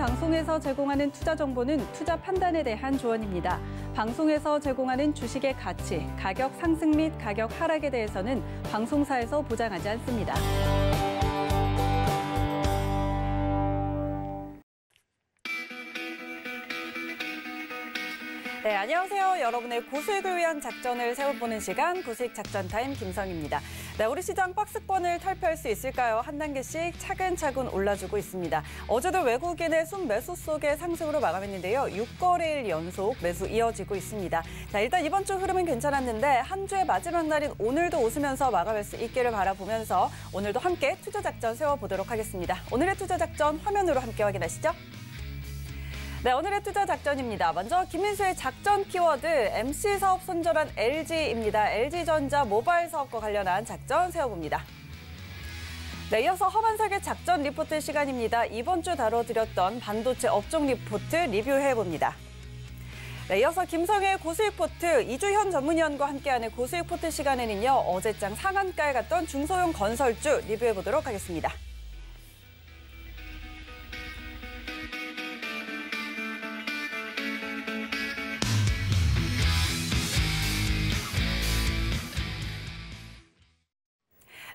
방송에서 제공하는 투자 정보는 투자 판단에 대한 조언입니다. 방송에서 제공하는 주식의 가치, 가격 상승 및 가격 하락에 대해서는 방송사에서 보장하지 않습니다. 네, 안녕하세요. 여러분의 고수익을 위한 작전을 세워보는 시간, 고수익 작전 타임 김성희입니다. 네, 우리 시장 박스권을 탈피할 수 있을까요? 한 단계씩 차근차근 올라주고 있습니다. 어제도 외국인의 순매수 속의 상승으로 마감했는데요. 6거래일 연속 매수 이어지고 있습니다. 자, 일단 이번 주 흐름은 괜찮았는데 한 주의 마지막 날인 오늘도 웃으면서 마감할 수 있기를 바라보면서 오늘도 함께 투자 작전 세워보도록 하겠습니다. 오늘의 투자 작전 화면으로 함께 확인하시죠. 네, 오늘의 투자 작전입니다. 먼저 김민수의 작전 키워드 MC 사업 손절한 LG입니다. LG전자 모바일 사업과 관련한 작전 세워봅니다. 네, 이어서 허만삭의 작전 리포트 시간입니다. 이번 주 다뤄드렸던 반도체 업종 리포트 리뷰해봅니다. 네, 이어서 김성희의 고수익 포트, 이주현 전문위원과 함께하는 고수익 포트 시간에는요. 어제장 상한가에 갔던 중소형 건설주 리뷰해보도록 하겠습니다.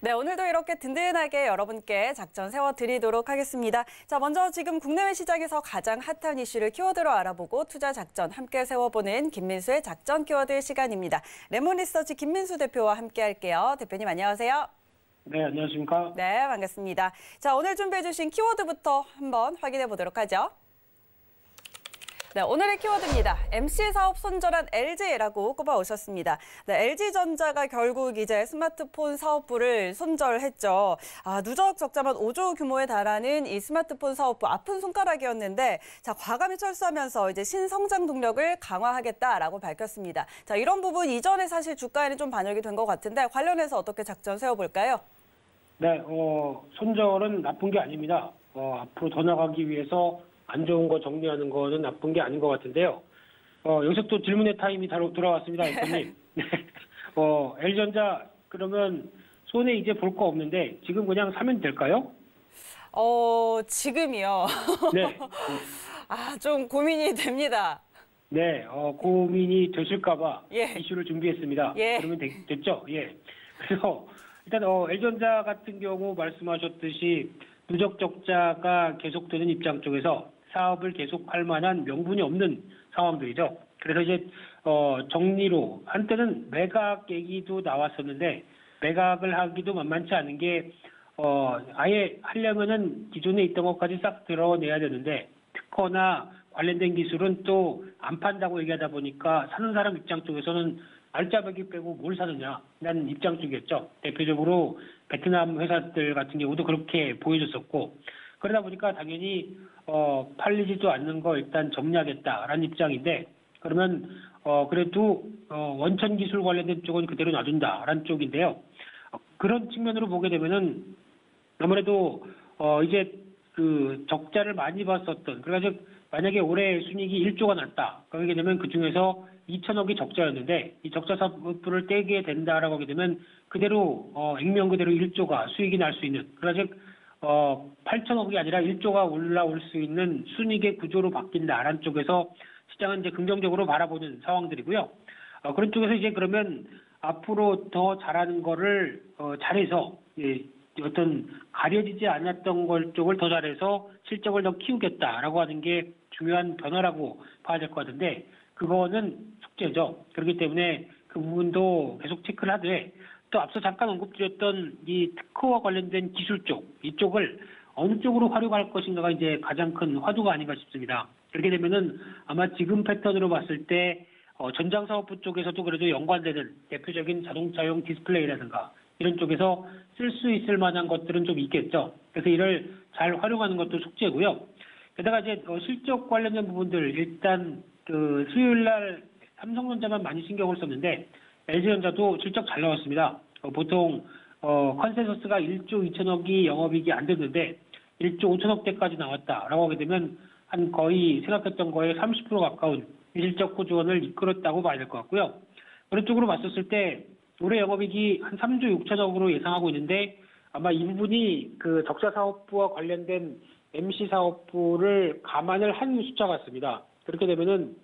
네, 오늘도 이렇게 든든하게 여러분께 작전 세워드리도록 하겠습니다. 자, 먼저 지금 국내외 시장에서 가장 핫한 이슈를 키워드로 알아보고 투자 작전 함께 세워보는 김민수의 작전 키워드 시간입니다. 레몬리서치 김민수 대표와 함께 할게요. 대표님 안녕하세요. 네, 안녕하십니까? 네, 반갑습니다. 자, 오늘 준비해 주신 키워드부터 한번 확인해 보도록 하죠. 네, 오늘의 키워드입니다. MC 사업 손절한 LG라고 꼽아오셨습니다. 네, LG전자가 결국 이제 스마트폰 사업부를 손절했죠. 누적 적자만 5조 규모에 달하는 이 스마트폰 사업부 아픈 손가락이었는데, 자, 과감히 철수하면서 이제 신성장 동력을 강화하겠다라고 밝혔습니다. 자, 이런 부분 이전에 사실 주가에는 좀 반영이 된 것 같은데 관련해서 어떻게 작전 세워볼까요? 네, 손절은 나쁜 게 아닙니다. 앞으로 더 나가기 위해서 안 좋은 거 정리하는 거는 나쁜 게 아닌 것 같은데요. 여기서 또 질문의 타임이 돌아왔습니다, 대표님. 네. LG전자 그러면 손에 이제 볼 거 없는데 지금 그냥 사면 될까요? 지금이요. 네. 좀 고민이 됩니다. 네, 고민이 되실까봐 예. 이슈를 준비했습니다. 예. 그러면 됐죠? 예. 그래서 일단 LG전자 같은 경우 말씀하셨듯이 누적 적자가 계속되는 입장 쪽에서 사업을 계속할 만한 명분이 없는 상황들이죠. 그래서 이제 정리로 한때는 매각 얘기도 나왔었는데 매각을 하기도 만만치 않은 게 아예 하려면은 기존에 있던 것까지 싹 드러내야 되는데 특허나 관련된 기술은 또 안 판다고 얘기하다 보니까 사는 사람 입장 쪽에서는 알짜배기 빼고 뭘 사느냐라는 입장 쪽이었죠. 대표적으로 베트남 회사들 같은 경우도 그렇게 보여줬었고 그러다 보니까 당연히 팔리지도 않는 거 일단 정리하겠다라는 입장인데 그러면 그래도 원천 기술 관련된 쪽은 그대로 놔둔다라는 쪽인데요. 그런 측면으로 보게 되면은 아무래도 이제 그 적자를 많이 봤었던 그래가지고 만약에 올해 순이익이 1조가 났다 그러게 되면 그 중에서 2천억이 적자였는데 이 적자 사업부를 떼게 된다라고 하게 되면 그대로 액면 그대로 1조가 수익이 날 수 있는 그래서 8천억이 아니라 1조가 올라올 수 있는 순이익의 구조로 바뀐다라는 쪽에서 시장은 이제 긍정적으로 바라보는 상황들이고요. 그런 쪽에서 이제 그러면 앞으로 더 잘하는 거를 잘해서 어떤 가려지지 않았던 걸 쪽을 더 잘해서 실적을 더 키우겠다라고 하는 게 중요한 변화라고 봐야 될 것 같은데 그거는 숙제죠. 그렇기 때문에 그 부분도 계속 체크를 하되 또 앞서 잠깐 언급드렸던 이 특허와 관련된 기술 쪽 이쪽을 어느 쪽으로 활용할 것인가가 이제 가장 큰 화두가 아닌가 싶습니다. 그렇게 되면은 아마 지금 패턴으로 봤을 때 전장사업부 쪽에서도 그래도 연관되는 대표적인 자동차용 디스플레이라든가 이런 쪽에서 쓸 수 있을 만한 것들은 좀 있겠죠. 그래서 이를 잘 활용하는 것도 숙제고요. 게다가 이제 실적 관련된 부분들 일단 그 수요일 날 삼성전자만 많이 신경을 썼는데 LG전자도 실적 잘 나왔습니다. 보통 컨센서스가 1조 2천억이 영업이익이 안 됐는데 1조 5천억대까지 나왔다라고 하게 되면 한 거의 생각했던 거에 30% 가까운 실적 호조원을 이끌었다고 봐야 될 것 같고요. 그런 쪽으로 봤었을 때 올해 영업이익이 한 3조 6천억으로 예상하고 있는데 아마 이 부분이 그 적자 사업부와 관련된 MC 사업부를 감안을 한 숫자 같습니다. 그렇게 되면은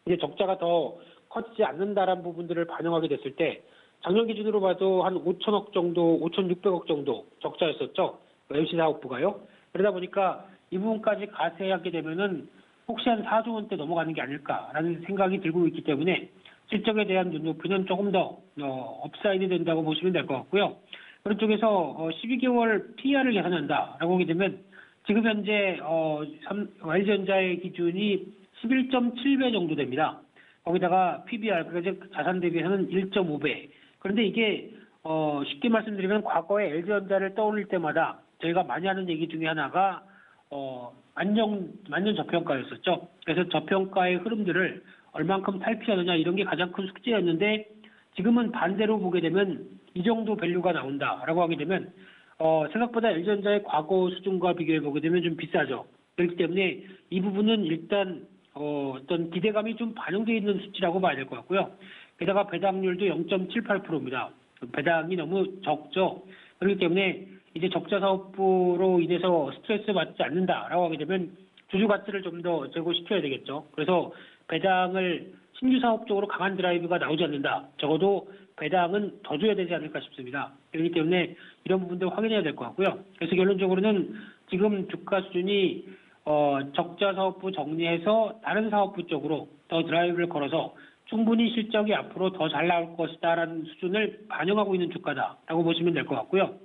이제 적자가 더 커지지 않는다라는 부분들을 반영하게 됐을 때 작년 기준으로 봐도 한 5천억 정도, 5,600억 정도 적자였었죠. MC 사업부가요. 그러다 보니까 이 부분까지 가세하게 되면은 혹시 한 4조 원대 넘어가는 게 아닐까라는 생각이 들고 있기 때문에 실적에 대한 눈높이는 조금 더 업사이드 된다고 보시면 될 것 같고요. 그런 쪽에서 12개월 PR을 계산한다라고 하게 되면 지금 현재 LG전자의 기준이 11.7배 정도 됩니다. 거기다가 PBR, 그러니까 자산 대비해서는 1.5배. 그런데 이게 쉽게 말씀드리면 과거에 LG전자를 떠올릴 때마다 저희가 많이 하는 얘기 중에 하나가 완전 저평가였었죠. 그래서 저평가의 흐름들을 얼만큼 탈피하느냐 이런 게 가장 큰 숙제였는데 지금은 반대로 보게 되면 이 정도 밸류가 나온다라고 하게 되면 생각보다 LG전자의 과거 수준과 비교해 보게 되면 좀 비싸죠. 그렇기 때문에 이 부분은 일단 어떤 기대감이 좀 반영되어 있는 수치라고 봐야 될 것 같고요. 게다가 배당률도 0.78%입니다. 배당이 너무 적죠. 그렇기 때문에 이제 적자 사업부로 인해서 스트레스 받지 않는다라고 하게 되면 주주 가치를 좀 더 제고시켜야 되겠죠. 그래서 배당을 신규 사업 쪽으로 강한 드라이브가 나오지 않는다. 적어도 배당은 더 줘야 되지 않을까 싶습니다. 그렇기 때문에 이런 부분도 확인해야 될 것 같고요. 그래서 결론적으로는 지금 주가 수준이 적자 사업부 정리해서 다른 사업부 쪽으로 더 드라이브를 걸어서 충분히 실적이 앞으로 더 잘 나올 것이다라는 수준을 반영하고 있는 주가다라고 보시면 될 것 같고요.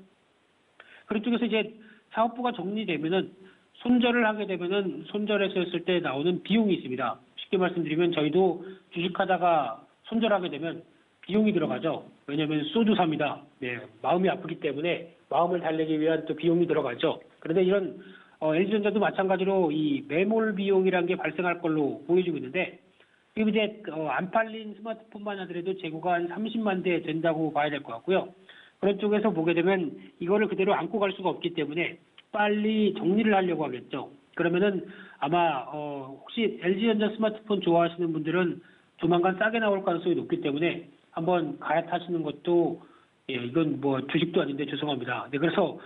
그런 쪽에서 이제 사업부가 정리되면은 손절을 하게 되면은 손절해서 했을 때 나오는 비용이 있습니다. 쉽게 말씀드리면 저희도 주식하다가 손절하게 되면 비용이 들어가죠. 왜냐하면 소주 삽니다. 네, 마음이 아프기 때문에 마음을 달래기 위한 또 비용이 들어가죠. 그런데 이런 LG전자도 마찬가지로 이 매몰 비용이라는 게 발생할 걸로 보여지고 있는데 지금 이제 안 팔린 스마트폰만 하더라도 재고가 한 30만 대 된다고 봐야 될 것 같고요. 그런 쪽에서 보게 되면 이거를 그대로 안고 갈 수가 없기 때문에 빨리 정리를 하려고 하겠죠. 그러면은 아마 혹시 LG전자 스마트폰 좋아하시는 분들은 조만간 싸게 나올 가능성이 높기 때문에 한번 갈아타시는 것도 이건 뭐 주식도 아닌데 죄송합니다. 네, 그래서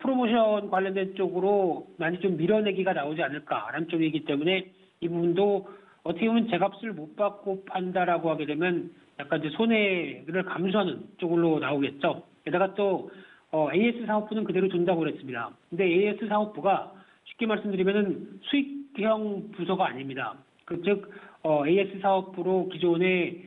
프로모션 관련된 쪽으로 많이 좀 밀어내기가 나오지 않을까라는 쪽이기 때문에 이 부분도 어떻게 보면 제값을 못 받고 판다라고 하게 되면 약간 이제 손해를 감수하는 쪽으로 나오겠죠. 게다가 또 AS 사업부는 그대로 둔다고 그랬습니다. 근데 AS 사업부가 쉽게 말씀드리면은 수익형 부서가 아닙니다. 즉 AS 사업부로 기존에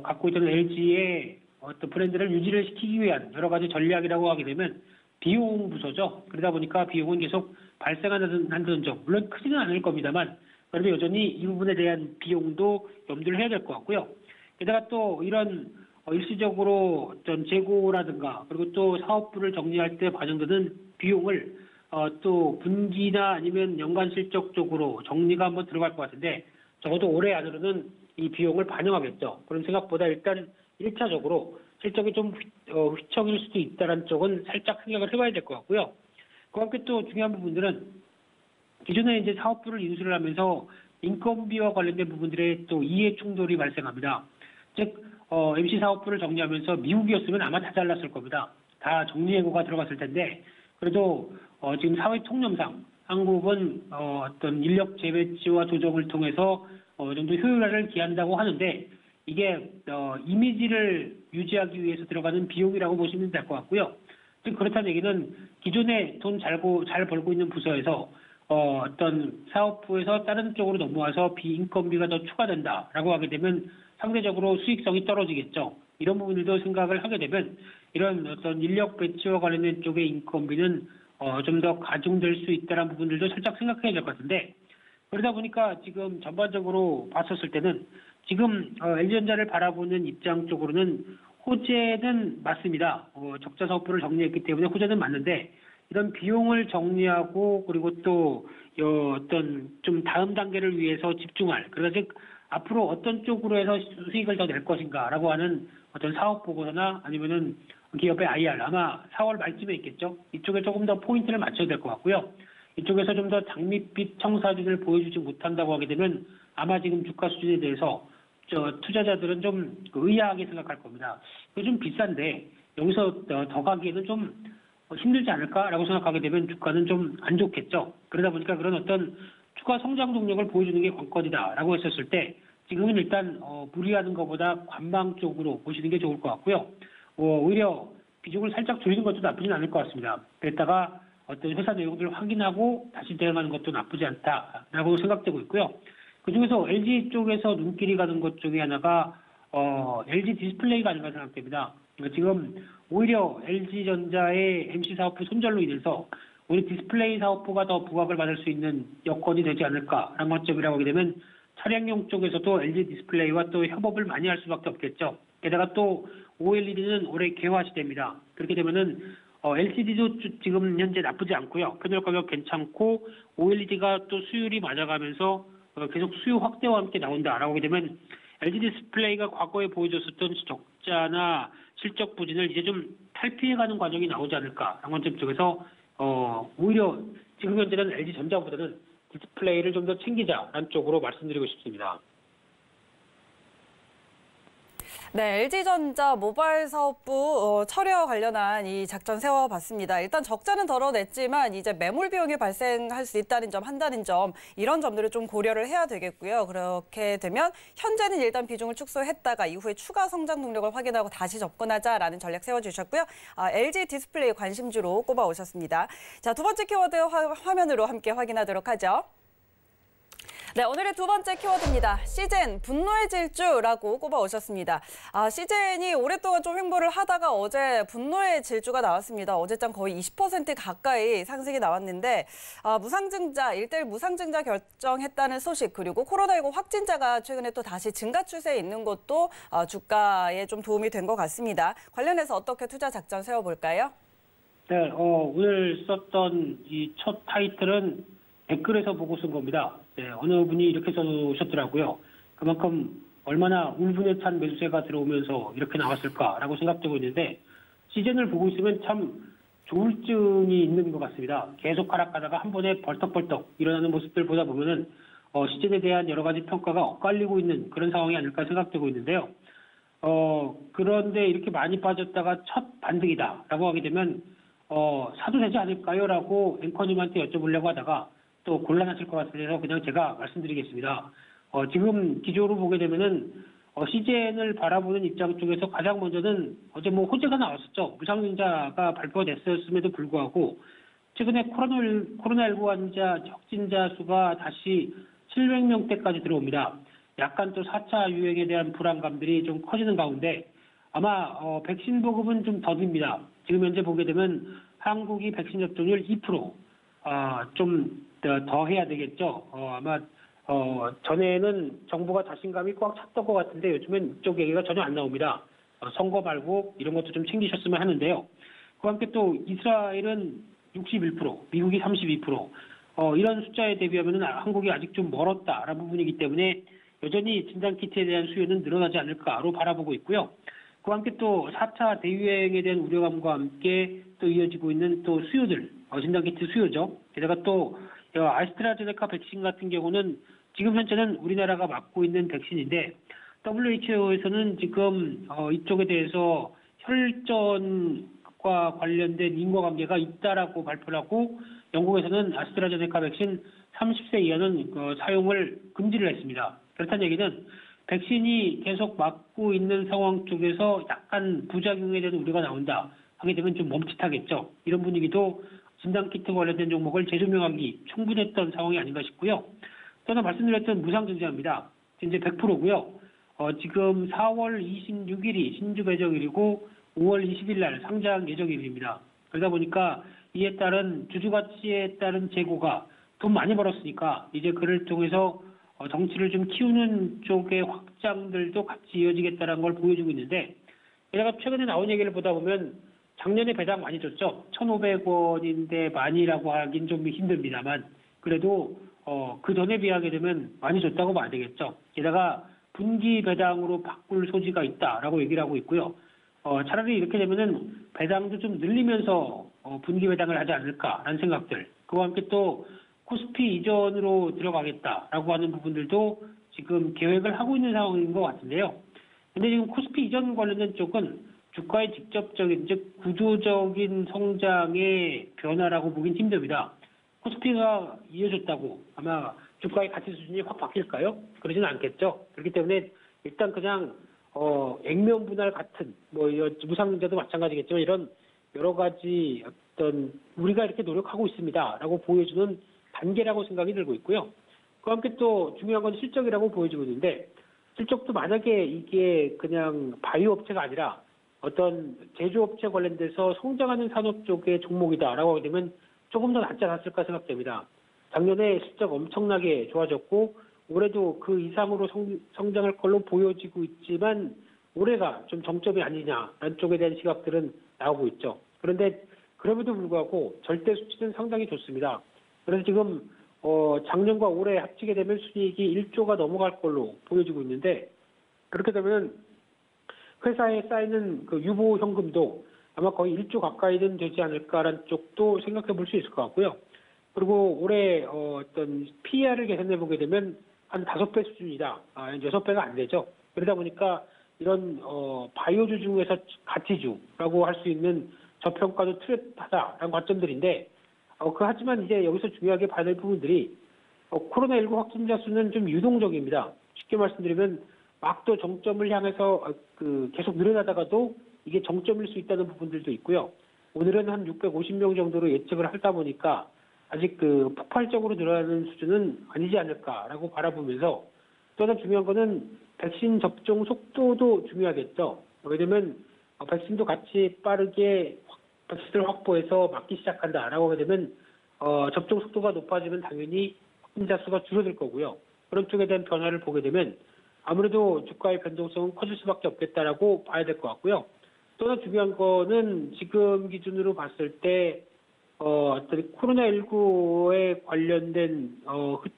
갖고 있던 LG의 어떤 브랜드를 유지를 시키기 위한 여러 가지 전략이라고 하게 되면 비용 부서죠. 그러다 보니까 비용은 계속 발생한다는 점, 물론 크지는 않을 겁니다만 그런데 여전히 이 부분에 대한 비용도 염두를 해야 될 것 같고요. 게다가 또 이런 일시적으로 어떤 재고라든가 그리고 또 사업부를 정리할 때 반영되는 비용을 또 분기나 아니면 연간 실적 쪽으로 정리가 한번 들어갈 것 같은데 적어도 올해 안으로는 이 비용을 반영하겠죠. 그런 생각보다 일단 1차적으로 실적이 좀 휘청일 수도 있다는 쪽은 살짝 생각을 해봐야 될 것 같고요. 그와 함께 또 중요한 부분들은 기존에 이제 사업부를 인수를 하면서 인건비와 관련된 부분들의 또 이해 충돌이 발생합니다. 즉 MC 사업부를 정리하면서 미국이었으면 아마 다 잘랐을 겁니다. 다 정리해고가 들어갔을 텐데 그래도 지금 사회 통념상 한국은 어떤 인력 재배치와 조정을 통해서 어느 정도 효율화를 기한다고 하는데 이게 이미지를 유지하기 위해서 들어가는 비용이라고 보시면 될 것 같고요. 즉 그렇다는 얘기는 기존에 돈 잘 벌고 있는 부서에서 어떤 사업부에서 다른 쪽으로 넘어와서 비인건비가 더 추가된다라고 하게 되면 상대적으로 수익성이 떨어지겠죠. 이런 부분들도 생각을 하게 되면 이런 어떤 인력 배치와 관련된 쪽의 인건비는 좀 더 가중될 수 있다는 부분들도 살짝 생각해야 될 것 같은데 그러다 보니까 지금 전반적으로 봤었을 때는 지금 LG전자를 바라보는 입장 쪽으로는 호재는 맞습니다. 적자 사업부를 정리했기 때문에 호재는 맞는데 이런 비용을 정리하고 그리고 또 어떤 좀 다음 단계를 위해서 집중할 그래서 즉 앞으로 어떤 쪽으로 해서 수익을 더 낼 것인가라고 하는 어떤 사업 보고서나 아니면은 기업의 IR 아마 4월 말쯤에 있겠죠. 이쪽에 조금 더 포인트를 맞춰야 될 것 같고요. 이쪽에서 좀 더 장밋빛 청사진을 보여주지 못한다고 하게 되면 아마 지금 주가 수준에 대해서 투자자들은 좀 의아하게 생각할 겁니다. 그게 좀 비싼데 여기서 더 가기에는 좀 힘들지 않을까라고 생각하게 되면 주가는 좀 안 좋겠죠. 그러다 보니까 그런 어떤 추가 성장 동력을 보여주는 게 관건이다라고 했었을 때 지금은 일단 무리하는 것보다 관망 쪽으로 보시는 게 좋을 것 같고요. 오히려 비중을 살짝 줄이는 것도 나쁘진 않을 것 같습니다. 그랬다가 어떤 회사 내용들을 확인하고 다시 대응하는 것도 나쁘지 않다라고 생각되고 있고요. 그중에서 LG 쪽에서 눈길이 가는 것 중에 하나가 LG 디스플레이가 아닌가 생각됩니다. 그러니까 지금 오히려 LG전자의 MC 사업부 손절로 인해서 오히려 디스플레이 사업부가 더 부각을 받을 수 있는 여건이 되지 않을까라는 관점이라고 하게 되면 차량용 쪽에서도 LG 디스플레이와 또 협업을 많이 할 수밖에 없겠죠. 게다가 또 OLED는 올해 개화 시대입니다. 그렇게 되면은 LCD도 지금 현재 나쁘지 않고요. 표절 가격 괜찮고 OLED가 또 수율이 맞아가면서 계속 수요 확대와 함께 나온다라고 하게 되면 LG 디스플레이가 과거에 보여줬었던 적자나 실적 부진을 이제 좀 탈피해가는 과정이 나오지 않을까라는 관점 쪽에서 오히려 지금 현재는 LG전자보다는 디스플레이를 좀 더 챙기자라는 쪽으로 말씀드리고 싶습니다. 네, LG전자 모바일 사업부 철회 관련한 이 작전 세워봤습니다. 일단 적자는 덜어냈지만 이제 매몰 비용이 발생할 수 있다는 점, 한다는 점, 이런 점들을 좀 고려를 해야 되겠고요. 그렇게 되면 현재는 일단 비중을 축소했다가 이후에 추가 성장 동력을 확인하고 다시 접근하자라는 전략 세워주셨고요. LG 디스플레이 관심주로 꼽아오셨습니다. 자, 두 번째 키워드 화면으로 함께 확인하도록 하죠. 네, 오늘의 두 번째 키워드입니다. 시젠, 분노의 질주라고 꼽아오셨습니다. 시젠이 오랫동안 좀 횡보를 하다가 어제 분노의 질주가 나왔습니다. 어제장 거의 20% 가까이 상승이 나왔는데 무상증자, 1대1 무상증자 결정했다는 소식, 그리고 코로나19 확진자가 최근에 또 다시 증가 추세에 있는 것도 주가에 좀 도움이 된 것 같습니다. 관련해서 어떻게 투자 작전 세워볼까요? 네, 오늘 썼던 이 첫 타이틀은 댓글에서 보고 쓴 겁니다. 네, 어느 분이 이렇게 써오셨더라고요. 그만큼 얼마나 울분에 찬 매수세가 들어오면서 이렇게 나왔을까라고 생각되고 있는데 시즌을 보고 있으면 참 조울증이 있는 것 같습니다. 계속 하락하다가 한 번에 벌떡벌떡 일어나는 모습들 보다 보면은 시즌에 대한 여러 가지 평가가 엇갈리고 있는 그런 상황이 아닐까 생각되고 있는데요. 그런데 이렇게 많이 빠졌다가 첫 반등이다라고 하게 되면 사도 되지 않을까요? 라고 앵커님한테 여쭤보려고 하다가 또 곤란하실 것 같아서 그냥 제가 말씀드리겠습니다. 지금 기조로 보게 되면은 시젠을 바라보는 입장 쪽에서 가장 먼저는 어제 호재가 나왔었죠. 무상증자가 발표가 됐었음에도 불구하고 최근에 코로나19 환자 확진자 수가 다시 700명대까지 들어옵니다. 약간 또 4차 유행에 대한 불안감들이 좀 커지는 가운데 아마 백신 보급은 좀 더딥니다. 지금 현재 보게 되면 한국이 백신 접종률 2%, 좀 더 해야 되겠죠. 아마 전에는 정부가 자신감이 꽉 찼던 것 같은데 요즘엔 이쪽 얘기가 전혀 안 나옵니다. 선거 말고 이런 것도 좀 챙기셨으면 하는데요. 그와 함께 또 이스라엘은 61%, 미국이 32%, 이런 숫자에 대비하면 한국이 아직 좀 멀었다라는 부분이기 때문에 여전히 진단키트에 대한 수요는 늘어나지 않을까로 바라보고 있고요. 그와 함께 또 4차 대유행에 대한 우려감과 함께 또 이어지고 있는 또 수요들, 진단키트 수요죠. 게다가 또 아스트라제네카 백신 같은 경우는 지금 현재는 우리나라가 맞고 있는 백신인데 WHO에서는 지금 이쪽에 대해서 혈전과 관련된 인과관계가 있다라고 발표를 하고 영국에서는 아스트라제네카 백신 30세 이하는 사용을 금지를 했습니다. 그렇다는 얘기는 백신이 계속 맞고 있는 상황 쪽에서 약간 부작용에 대한 우려가 나온다 하게 되면 좀 멈칫하겠죠. 이런 분위기도 진단키트 관련된 종목을 재조명하기 충분했던 상황이 아닌가 싶고요. 또 하나 말씀드렸던 무상증자입니다. 이제 100%고요. 지금 4월 26일이 신주 배정일이고 5월 20일 날 상장 예정일입니다. 그러다 보니까 이에 따른 주주가치에 따른 재고가 돈 많이 벌었으니까 이제 그를 통해서 덩치를 좀 키우는 쪽의 확장들도 같이 이어지겠다는 걸 보여주고 있는데 게다가 최근에 나온 얘기를 보다 보면 작년에 배당 많이 줬죠. 1,500원인데 많이라고 하긴 좀 힘듭니다만 그래도 그 전에 비하게 되면 많이 줬다고 봐야 되겠죠. 게다가 분기 배당으로 바꿀 소지가 있다라고 얘기를 하고 있고요. 차라리 이렇게 되면은 배당도 좀 늘리면서 분기 배당을 하지 않을까라는 생각들. 그와 함께 또 코스피 이전으로 들어가겠다라고 하는 부분들도 지금 계획을 하고 있는 상황인 것 같은데요. 근데 지금 코스피 이전 관련된 쪽은 주가의 직접적인, 즉 구조적인 성장의 변화라고 보긴 힘듭니다. 코스피가 이어졌다고 아마 주가의 가치 수준이 확 바뀔까요? 그러지는 않겠죠. 그렇기 때문에 일단 그냥 액면 분할 같은 무상증자도 마찬가지겠지만 이런 여러 가지 어떤 우리가 이렇게 노력하고 있습니다라고 보여주는 단계라고 생각이 들고 있고요. 그와 함께 또 중요한 건 실적이라고 보여지고 있는데 실적도 만약에 이게 그냥 바이오 업체가 아니라 어떤 제조업체 관련돼서 성장하는 산업 쪽의 종목이다라고 하게 되면 조금 더 낫지 않았을까 생각됩니다. 작년에 실적 엄청나게 좋아졌고 올해도 그 이상으로 성장할 걸로 보여지고 있지만 올해가 좀 정점이 아니냐라는 쪽에 대한 시각들은 나오고 있죠. 그런데 그럼에도 불구하고 절대 수치는 상당히 좋습니다. 그래서 지금 작년과 올해 합치게 되면 순이익이 1조가 넘어갈 걸로 보여지고 있는데 그렇게 되면 회사에 쌓이는 그 유보 현금도 아마 거의 1조 가까이는 되지 않을까라는 쪽도 생각해 볼 수 있을 것 같고요. 그리고 올해 어떤 PER을 계산해 보게 되면 한 5배 수준이다. 6배가 안 되죠. 그러다 보니까 이런 바이오주 중에서 가치주라고 할 수 있는 저평가도 뚜렷하다라는 관점들인데 하지만 이제 여기서 중요하게 봐야 될 부분들이 코로나19 확진자 수는 좀 유동적입니다. 쉽게 말씀드리면 막 또 정점을 향해서 계속 늘어나다가도 이게 정점일 수 있다는 부분들도 있고요. 오늘은 한 650명 정도로 예측을 하다 보니까 아직 폭발적으로 늘어나는 수준은 아니지 않을까라고 바라보면서 또 하나 중요한 거는 백신 접종 속도도 중요하겠죠. 왜냐면 백신도 같이 빠르게 백신을 확보해서 맞기 시작한다라고 하게 되면 접종 속도가 높아지면 당연히 확진자 수가 줄어들 거고요. 그런 쪽에 대한 변화를 보게 되면 아무래도 주가의 변동성은 커질 수밖에 없겠다라고 봐야 될 것 같고요. 또 하나 중요한 거는 지금 기준으로 봤을 때 어떤 코로나19에 관련된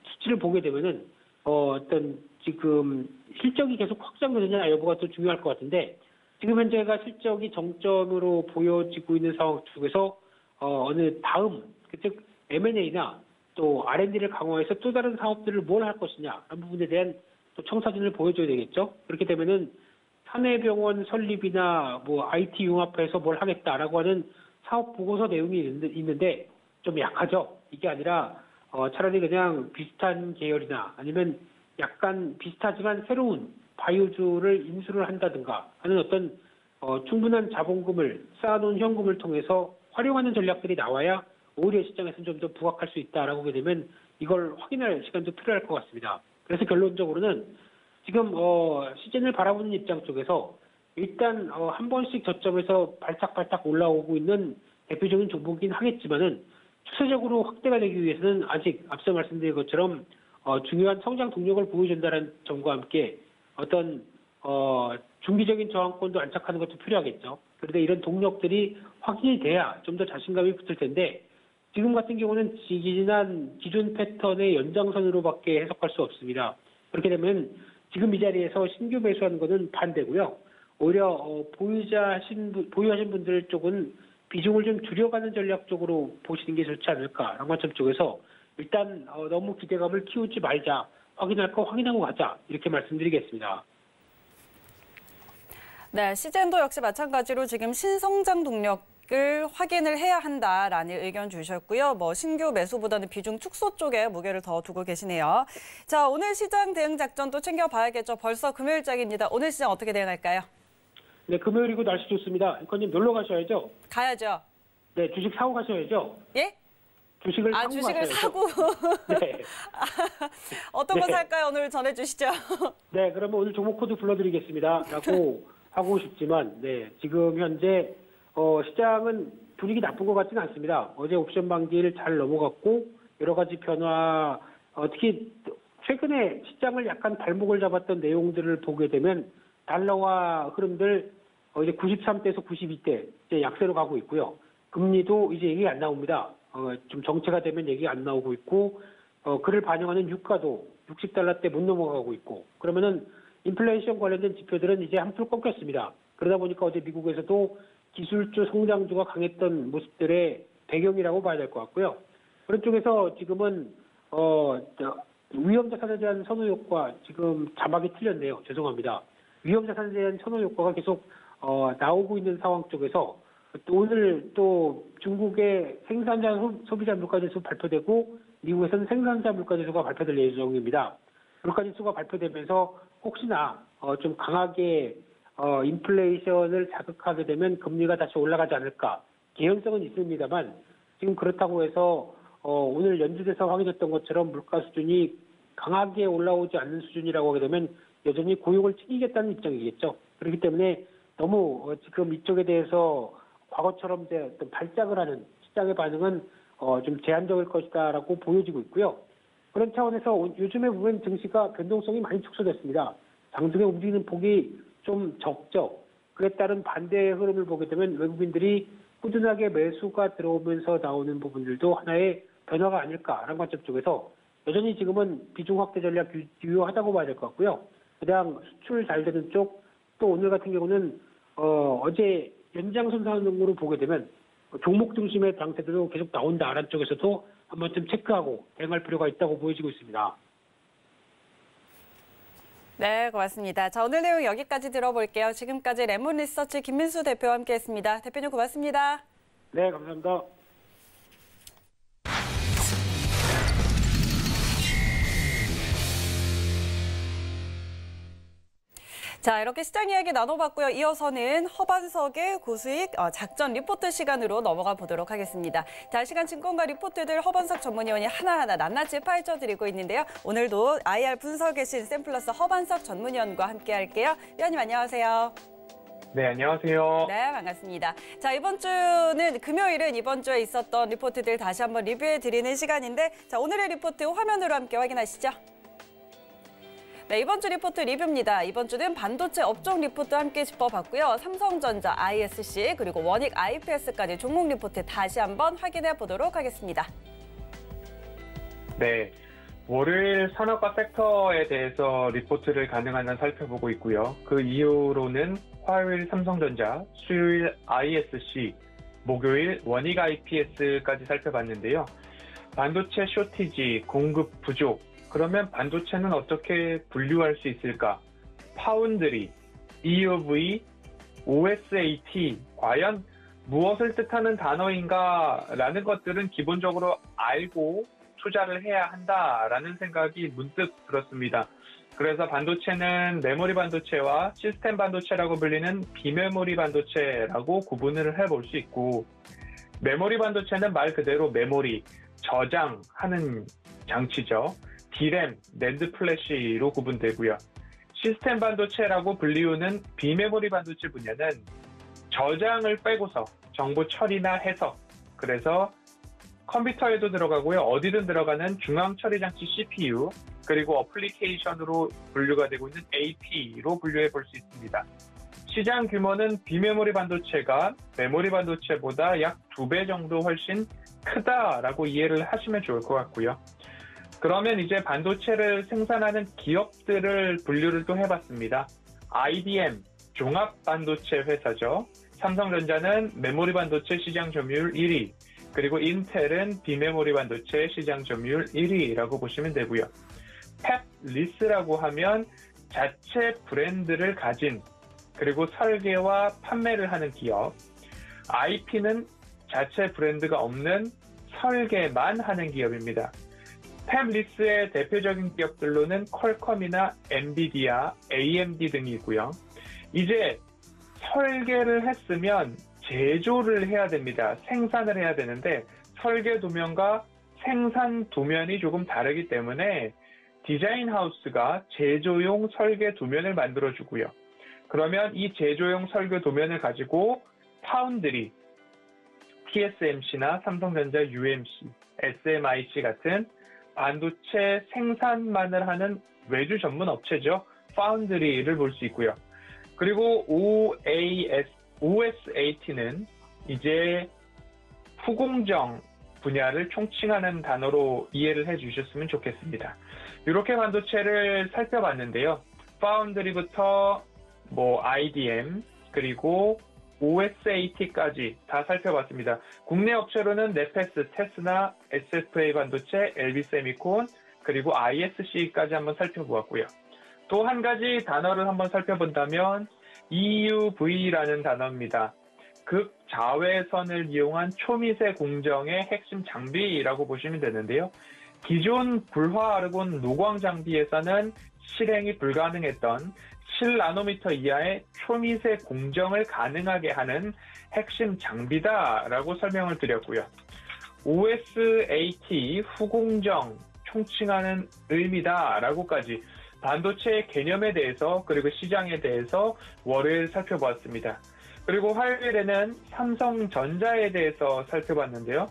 수치를 보게 되면은 어떤 지금 실적이 계속 확장되느냐 여부가 또 중요할 것 같은데 지금 현재가 실적이 정점으로 보여지고 있는 상황 속에서 어느 다음 즉 M&A나 또 R&D를 강화해서 또 다른 사업들을 뭘 할 것이냐 하는 부분에 대한 또 청사진을 보여줘야 되겠죠. 그렇게 되면은 사내병원 설립이나 IT 융합해서 뭘 하겠다라고 하는 사업 보고서 내용이 있는데 좀 약하죠. 이게 아니라 차라리 그냥 비슷한 계열이나 아니면 약간 비슷하지만 새로운 바이오주를 인수를 한다든가 하는 어떤 충분한 자본금을 쌓아놓은 현금을 통해서 활용하는 전략들이 나와야 오히려 시장에서는 좀 더 부각할 수 있다라고 하게 되면 이걸 확인할 시간도 필요할 것 같습니다. 그래서 결론적으로는 지금 시즌을 바라보는 입장 쪽에서 일단 한 번씩 저점에서 발짝발짝 올라오고 있는 대표적인 종목이긴 하겠지만은 추세적으로 확대가 되기 위해서는 아직 앞서 말씀드린 것처럼 중요한 성장 동력을 보여준다는 점과 함께 어떤 중기적인 저항권도 안착하는 것도 필요하겠죠. 그런데 이런 동력들이 확인이 돼야 좀 더 자신감이 붙을 텐데 지금 같은 경우는 지난 기존 패턴의 연장선으로밖에 해석할 수 없습니다. 그렇게 되면 지금 이 자리에서 신규 매수하는 것은 반대고요. 오히려 보유하신 분들 쪽은 비중을 좀 줄여가는 전략 쪽으로 보시는 게 좋지 않을까라는 관점 쪽에서 일단 너무 기대감을 키우지 말자. 확인할 거 확인하고 가자. 이렇게 말씀드리겠습니다. 네, 시젠도 역시 마찬가지로 지금 신성장 동력을 확인을 해야 한다라는 의견 주셨고요. 신규 매수보다는 비중 축소 쪽에 무게를 더 두고 계시네요. 자, 오늘 시장 대응 작전도 챙겨봐야겠죠. 벌써 금요일장입니다. 오늘 시장 어떻게 대응할까요? 네, 금요일이고 날씨 좋습니다. 앵커님 놀러 가셔야죠. 가야죠. 네, 주식 사고 가셔야죠. 예? 주식을 사고. 네. 어떤 거 살까요? 오늘 전해주시죠. 네, 그러면 오늘 종목 코드 불러드리겠습니다. 라고 하고 싶지만, 네, 지금 현재 시장은 분위기 나쁜 것 같지는 않습니다. 어제 옵션 만기를 잘 넘어갔고 여러 가지 변화, 특히 최근에 시장을 약간 발목을 잡았던 내용들을 보게 되면 달러화 흐름들 이제 93대에서 92대 이제 약세로 가고 있고요. 금리도 이제 얘기 안 나옵니다. 좀 정체가 되면 얘기 안 나오고 있고, 그를 반영하는 유가도 60달러대 못 넘어가고 있고, 그러면은 인플레이션 관련된 지표들은 이제 한풀 꺾였습니다. 그러다 보니까 어제 미국에서도 기술주 성장주가 강했던 모습들의 배경이라고 봐야 될 것 같고요. 그런 쪽에서 지금은 위험자산에 대한 선호 효과 지금 자막이 틀렸네요. 죄송합니다. 위험자산에 대한 선호 효과가 계속 나오고 있는 상황 쪽에서 또 오늘 또 중국의 생산자 소비자 물가지수 발표되고 미국에서는 생산자 물가지수가 발표될 예정입니다. 물가지수가 발표되면서 혹시나 좀 강하게 인플레이션을 자극하게 되면 금리가 다시 올라가지 않을까 개연성은 있습니다만 지금 그렇다고 해서 오늘 연준에서 확인했던 것처럼 물가 수준이 강하게 올라오지 않는 수준이라고 하게 되면 여전히 고용을 튀기겠다는 입장이겠죠. 그렇기 때문에 너무 지금 이쪽에 대해서 과거처럼 이제 어떤 발작을 하는 시장의 반응은 좀 제한적일 것이다라고 보여지고 있고요. 그런 차원에서 요즘에 보면 증시가 변동성이 많이 축소됐습니다. 장중에 움직이는 폭이 좀 적죠. 그에 따른 반대의 흐름을 보게 되면 외국인들이 꾸준하게 매수가 들어오면서 나오는 부분들도 하나의 변화가 아닐까라는 관점 쪽에서 여전히 지금은 비중 확대 전략 유효하다고 봐야 될 것 같고요. 그냥 수출 잘 되는 쪽, 또 오늘 같은 경우는 어제 연장선상으로 보게 되면 종목 중심의 장세들도 계속 나온다라는 쪽에서도 한 번쯤 체크하고 대응할 필요가 있다고 보여지고 있습니다. 네, 고맙습니다. 자, 오늘 내용 여기까지 들어볼게요. 지금까지 레몬리서치 김민수 대표와 함께했습니다. 대표님 고맙습니다. 네, 감사합니다. 자, 이렇게 시장 이야기 나눠봤고요. 이어서는 허반석의 고수익 작전 리포트 시간으로 넘어가 보도록 하겠습니다. 자, 시간 증권가 리포트들 허반석 전문위원이 하나하나 낱낱이 파헤쳐드리고 있는데요. 오늘도 IR 분석의 신 샘플러스 허반석 전문위원과 함께 할게요. 위원님 안녕하세요. 네, 안녕하세요. 네, 반갑습니다. 자, 금요일은 이번 주에 있었던 리포트들 다시 한번 리뷰해드리는 시간인데, 자, 오늘의 리포트 화면으로 함께 확인하시죠. 네, 이번 주 리포트 리뷰입니다. 이번 주는 반도체 업종 리포트 함께 짚어봤고요. 삼성전자, ISC, 그리고 원익 IPS까지 종목 리포트 다시 한번 확인해 보도록 하겠습니다. 네, 월요일 산업과 섹터에 대해서 리포트를 가능한 한 살펴보고 있고요. 그 이후로는 화요일 삼성전자, 수요일 ISC, 목요일 원익 IPS까지 살펴봤는데요. 반도체 쇼티지, 공급 부족, 그러면 반도체는 어떻게 분류할 수 있을까? 파운드리, EUV, OSAT, 과연 무엇을 뜻하는 단어인가? 라는 것들은 기본적으로 알고 투자를 해야 한다라는 생각이 문득 들었습니다. 그래서 반도체는 메모리 반도체와 시스템 반도체라고 불리는 비메모리 반도체라고 구분을 해볼 수 있고, 메모리 반도체는 말 그대로 메모리, 저장하는 장치죠. D램, 낸드 플래시로 구분되고요. 시스템 반도체라고 불리우는 비메모리 반도체 분야는 저장을 빼고서 정보 처리나 해석, 그래서 컴퓨터에도 들어가고요. 어디든 들어가는 중앙 처리 장치 CPU, 그리고 어플리케이션으로 분류가 되고 있는 AP로 분류해 볼 수 있습니다. 시장 규모는 비메모리 반도체가 메모리 반도체보다 약 2배 정도 훨씬 크다라고 이해를 하시면 좋을 것 같고요. 그러면 이제 반도체를 생산하는 기업들을 분류를 또 해봤습니다. IDM, 종합 반도체 회사죠. 삼성전자는 메모리 반도체 시장 점유율 1위, 그리고 인텔은 비메모리 반도체 시장 점유율 1위라고 보시면 되고요. 팹리스라고 하면 자체 브랜드를 가진, 그리고 설계와 판매를 하는 기업. IP는 자체 브랜드가 없는 설계만 하는 기업입니다. 팹리스의 대표적인 기업들로는 퀄컴이나 엔비디아, AMD 등이 있고요. 이제 설계를 했으면 제조를 해야 됩니다. 생산을 해야 되는데 설계 도면과 생산 도면이 조금 다르기 때문에 디자인 하우스가 제조용 설계 도면을 만들어주고요. 그러면 이 제조용 설계 도면을 가지고 파운드리, TSMC나 삼성전자 UMC, SMIC 같은 반도체 생산만을 하는 외주 전문 업체죠. 파운드리를 볼 수 있고요. 그리고 OSAT는 이제 후공정 분야를 총칭하는 단어로 이해를 해주셨으면 좋겠습니다. 이렇게 반도체를 살펴봤는데요. 파운드리부터 IDM 그리고 OSAT까지 다 살펴봤습니다. 국내 업체로는 네페스, 테스나, SFA 반도체, LB세미콘, 그리고 ISC까지 한번 살펴보았고요. 또 한 가지 단어를 한번 살펴본다면 EUV라는 단어입니다. 극자외선을 이용한 초미세 공정의 핵심 장비라고 보시면 되는데요. 기존 불화 아르곤 노광 장비에서는 실행이 불가능했던 7나노미터 이하의 초미세 공정을 가능하게 하는 핵심 장비다라고 설명을 드렸고요. OSAT 후공정 총칭하는 의미다라고까지 반도체의 개념에 대해서 그리고 시장에 대해서 월요일 살펴보았습니다. 그리고 화요일에는 삼성전자에 대해서 살펴봤는데요.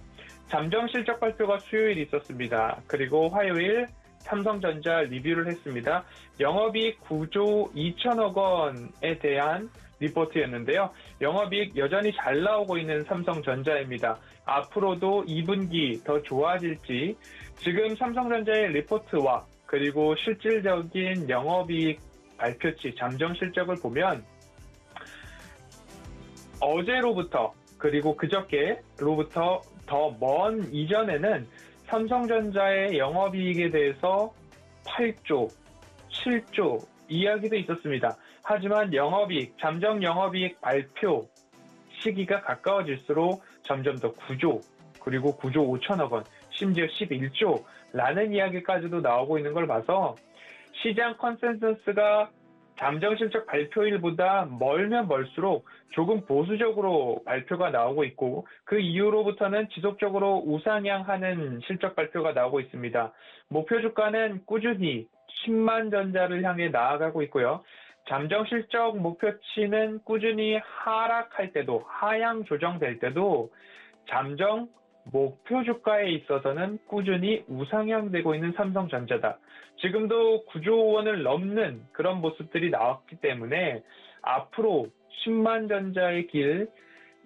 잠정 실적 발표가 수요일 있었습니다. 그리고 화요일 삼성전자 리뷰를 했습니다. 영업이익 9조 2천억 원에 대한 리포트였는데요. 영업이익 여전히 잘 나오고 있는 삼성전자입니다. 앞으로도 2분기 더 좋아질지 지금 삼성전자의 리포트와 그리고 실질적인 영업이익 발표치 잠정 실적을 보면 어제로부터 그리고 그저께로부터 더 먼 이전에는 삼성전자의 영업이익에 대해서 8조, 7조 이야기도 있었습니다. 하지만 영업이익, 잠정 영업이익 발표 시기가 가까워질수록 점점 더 9조, 그리고 9조 5천억 원, 심지어 11조라는 이야기까지도 나오고 있는 걸 봐서 시장 컨센서스가 잠정 실적 발표일보다 멀면 멀수록 조금 보수적으로 발표가 나오고 있고 그 이후로부터는 지속적으로 우상향하는 실적 발표가 나오고 있습니다. 목표 주가는 꾸준히 10만 전자를 향해 나아가고 있고요. 잠정 실적 목표치는 꾸준히 하락할 때도 하향 조정될 때도 잠정 목표 주가에 있어서는 꾸준히 우상향되고 있는 삼성전자다. 지금도 9조 원을 넘는 그런 모습들이 나왔기 때문에 앞으로 10만 전자의 길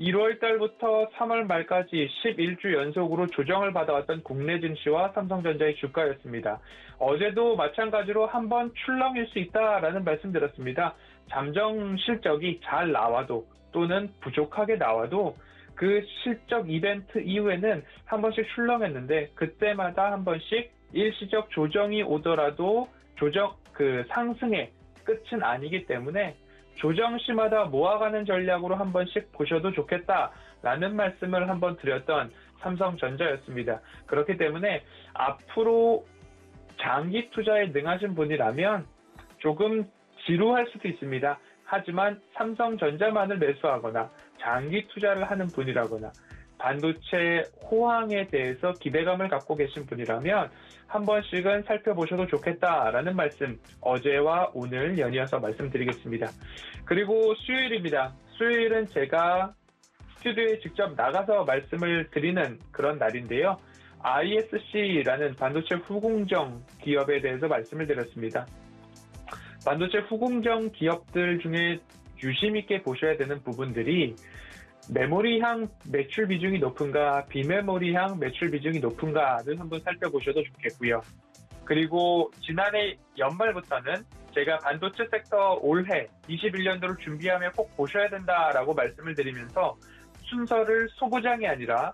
1월 달부터 3월 말까지 11주 연속으로 조정을 받아왔던 국내 증시와 삼성전자의 주가였습니다. 어제도 마찬가지로 한번 출렁일 수 있다라는 말씀 드렸습니다. 잠정 실적이 잘 나와도 또는 부족하게 나와도 그 실적 이벤트 이후에는 한 번씩 출렁했는데 그때마다 한 번씩 일시적 조정이 오더라도 상승의 끝은 아니기 때문에 조정 시마다 모아가는 전략으로 한 번씩 보셔도 좋겠다라는 말씀을 한번 드렸던 삼성전자였습니다. 그렇기 때문에 앞으로 장기 투자에 능하신 분이라면 조금 지루할 수도 있습니다. 하지만 삼성전자만을 매수하거나 장기 투자를 하는 분이라거나 반도체 호황에 대해서 기대감을 갖고 계신 분이라면 한 번씩은 살펴보셔도 좋겠다라는 말씀 어제와 오늘 연이어서 말씀드리겠습니다. 그리고 수요일입니다. 수요일은 제가 스튜디오에 직접 나가서 말씀을 드리는 그런 날인데요. ISC라는 반도체 후공정 기업에 대해서 말씀을 드렸습니다. 반도체 후공정 기업들 중에 유심 있게 보셔야 되는 부분들이 메모리향 매출 비중이 높은가, 비메모리향 매출 비중이 높은가를 한번 살펴보셔도 좋겠고요. 그리고 지난해 연말부터는 제가 반도체 섹터 올해 21년도를 준비하며 꼭 보셔야 된다라고 말씀을 드리면서 순서를 소부장이 아니라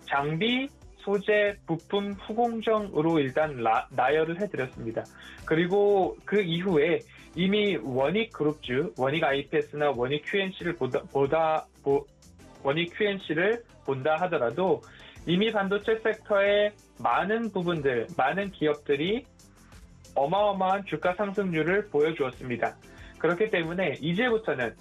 장비, 소재, 부품, 후공정으로 일단 나열을 해드렸습니다. 그리고 그 이후에 이미 원익 그룹주, 원익 IPS나 원익 QNC를 원익 QNC를 본다 하더라도 이미 반도체 섹터의 많은 부분들, 많은 기업들이 어마어마한 주가 상승률을 보여주었습니다. 그렇기 때문에 이제부터는